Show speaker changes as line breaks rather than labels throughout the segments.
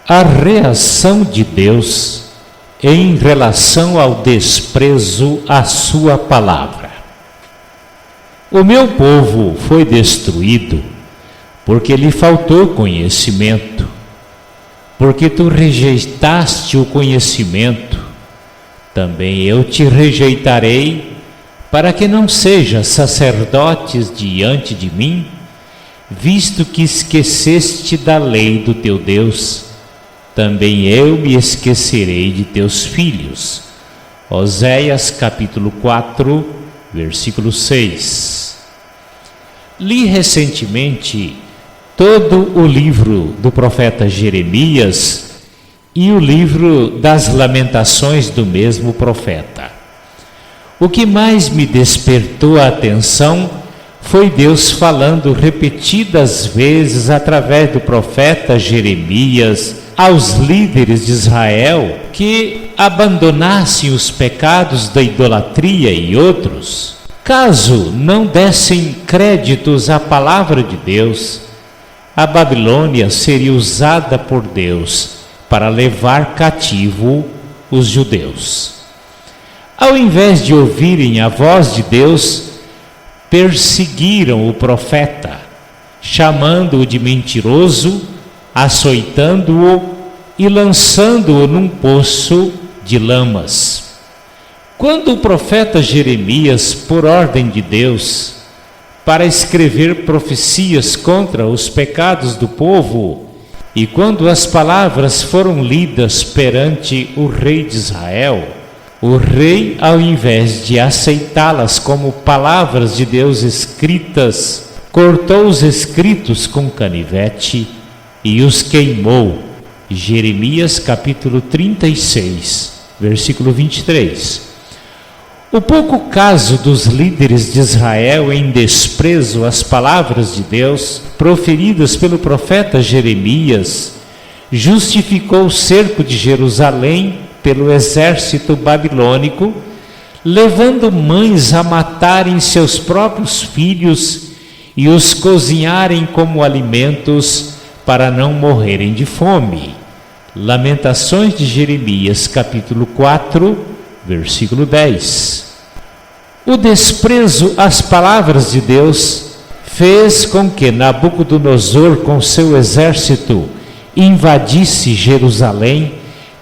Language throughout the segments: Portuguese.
A reação de Deus em relação ao desprezo à sua palavra. O meu povo foi destruído porque lhe faltou conhecimento, porque tu rejeitaste o conhecimento, também eu te rejeitarei, para que não sejas sacerdotes diante de mim, visto que esqueceste da lei do teu Deus, também eu me esquecerei de teus filhos. Oséias capítulo 4, versículo 6. Li recentemente todo o livro do profeta Jeremias e o livro das lamentações do mesmo profeta. O que mais me despertou a atenção foi Deus falando repetidas vezes através do profeta Jeremias aos líderes de Israel que abandonassem os pecados da idolatria e outros. Caso não dessem créditos à palavra de Deus, a Babilônia seria usada por Deus para levar cativo os judeus. Ao invés de ouvirem a voz de Deus, perseguiram o profeta, chamando-o de mentiroso, açoitando-o e lançando-o num poço de lamas. Quando o profeta Jeremias, por ordem de Deus, para escrever profecias contra os pecados do povo, e quando as palavras foram lidas perante o rei de Israel, o rei, ao invés de aceitá-las como palavras de Deus escritas, cortou os escritos com canivete e os queimou. Jeremias capítulo 36, versículo 23. O pouco caso dos líderes de Israel em desprezo às palavras de Deus, proferidas pelo profeta Jeremias, justificou o cerco de Jerusalém pelo exército babilônico, levando mães a matarem seus próprios filhos e os cozinharem como alimentos para não morrerem de fome. Lamentações de Jeremias, capítulo 4, versículo 10. O desprezo às palavras de Deus fez com que Nabucodonosor, com seu exército, invadisse Jerusalém,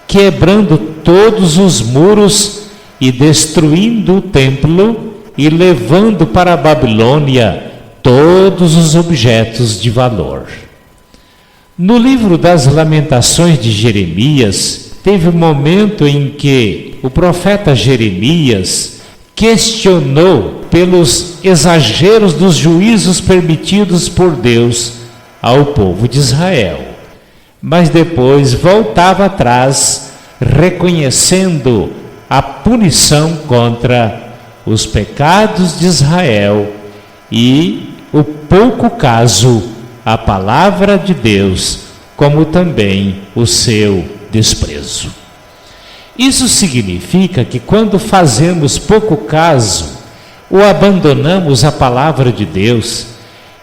quebrando todos os muros e destruindo o templo e levando para a Babilônia todos os objetos de valor. No livro das Lamentações de Jeremias, teve um momento em que o profeta Jeremias questionou pelos exageros dos juízos permitidos por Deus ao povo de Israel, mas depois voltava atrás, reconhecendo a punição contra os pecados de Israel e o pouco caso a palavra de Deus, como também o seu desprezo. Isso significa que quando fazemos pouco caso ou abandonamos a palavra de Deus,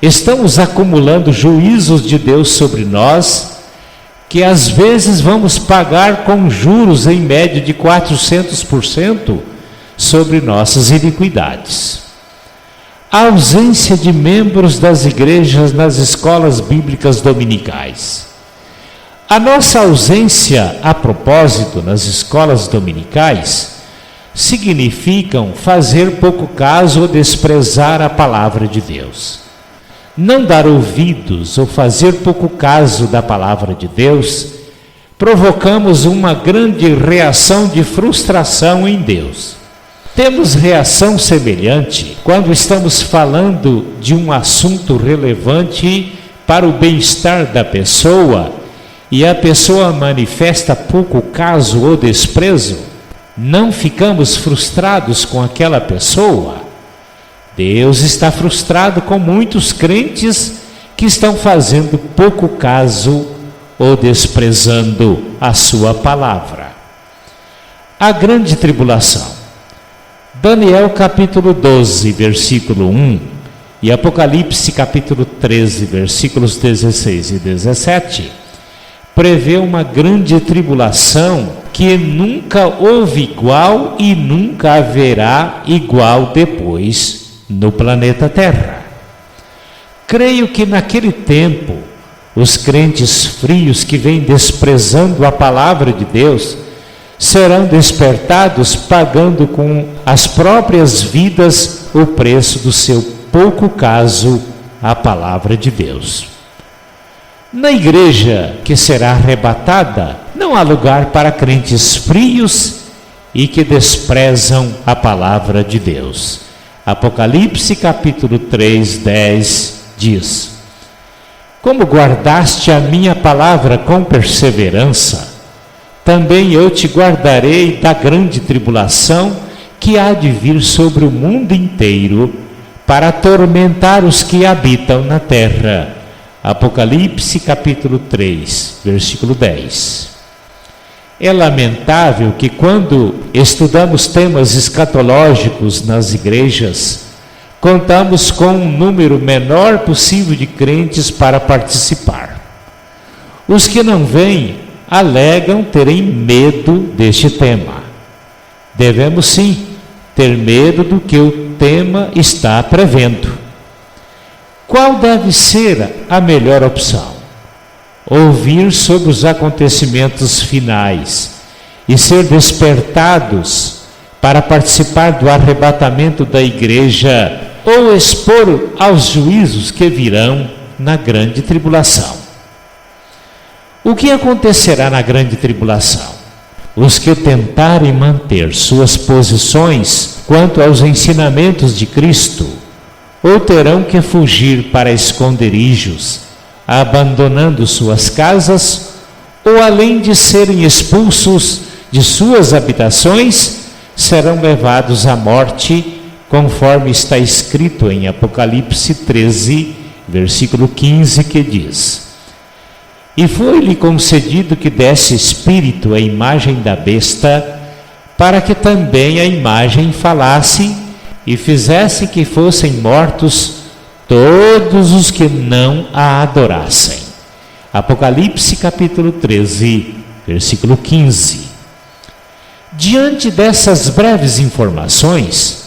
estamos acumulando juízos de Deus sobre nós, que às vezes vamos pagar com juros em média de 400% sobre nossas iniquidades. A ausência de membros das igrejas nas escolas bíblicas dominicais. A nossa ausência, a propósito, nas escolas dominicais, significam fazer pouco caso ou desprezar a palavra de Deus. Não dar ouvidos ou fazer pouco caso da palavra de Deus, provocamos uma grande reação de frustração em Deus. Temos reação semelhante quando estamos falando de um assunto relevante para o bem-estar da pessoa e a pessoa manifesta pouco caso ou desprezo. Não ficamos frustrados com aquela pessoa. Deus está frustrado com muitos crentes que estão fazendo pouco caso ou desprezando a sua palavra. A grande tribulação. Daniel capítulo 12, versículo 1 e Apocalipse capítulo 13, versículos 16 e 17, prevê uma grande tribulação que nunca houve igual e nunca haverá igual depois no planeta Terra. Creio que naquele tempo, os crentes frios que vêm desprezando a palavra de Deus serão despertados pagando com as próprias vidas o preço do seu pouco caso à palavra de Deus. Na igreja que será arrebatada, não há lugar para crentes frios e que desprezam a palavra de Deus. Apocalipse capítulo 3, 10 diz: como guardaste a minha palavra com perseverança, também eu te guardarei da grande tribulação que há de vir sobre o mundo inteiro para atormentar os que habitam na terra. Apocalipse capítulo 3, versículo 10. É lamentável que quando estudamos temas escatológicos nas igrejas, contamos com um número menor possível de crentes para participar. Os que não vêm alegam terem medo deste tema. Devemos sim ter medo do que o tema está prevendo. Qual deve ser a melhor opção? Ouvir sobre os acontecimentos finais e ser despertados para participar do arrebatamento da igreja ou expor aos juízos que virão na grande tribulação. O que acontecerá na grande tribulação? Os que tentarem manter suas posições quanto aos ensinamentos de Cristo, ou terão que fugir para esconderijos, abandonando suas casas, ou além de serem expulsos de suas habitações, serão levados à morte, conforme está escrito em Apocalipse 13, versículo 15, que diz: e foi-lhe concedido que desse espírito à imagem da besta, para que também a imagem falasse e fizesse que fossem mortos todos os que não a adorassem. Apocalipse capítulo 13, versículo 15. Diante dessas breves informações,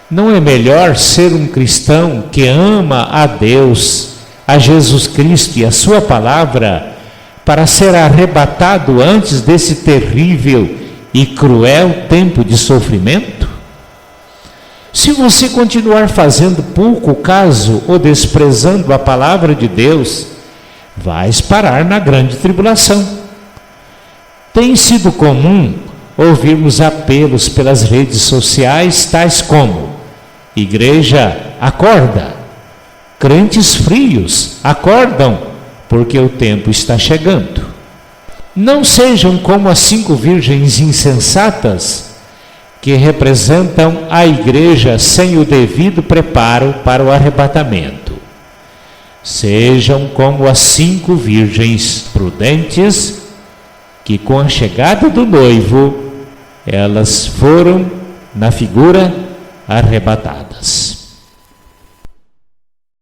não é melhor ser um cristão que ama a Deus, a Jesus Cristo e a sua palavra, para ser arrebatado antes desse terrível e cruel tempo de sofrimento? Se você continuar fazendo pouco caso ou desprezando a palavra de Deus, vais parar na grande tribulação. Tem sido comum ouvirmos apelos pelas redes sociais tais como: igreja, acorda! Crentes frios, acordam, porque o tempo está chegando. Não sejam como as 5 virgens insensatas, que representam a igreja sem o devido preparo para o arrebatamento. Sejam como as 5 virgens prudentes, que com a chegada do noivo, elas foram, na figura, arrebatadas.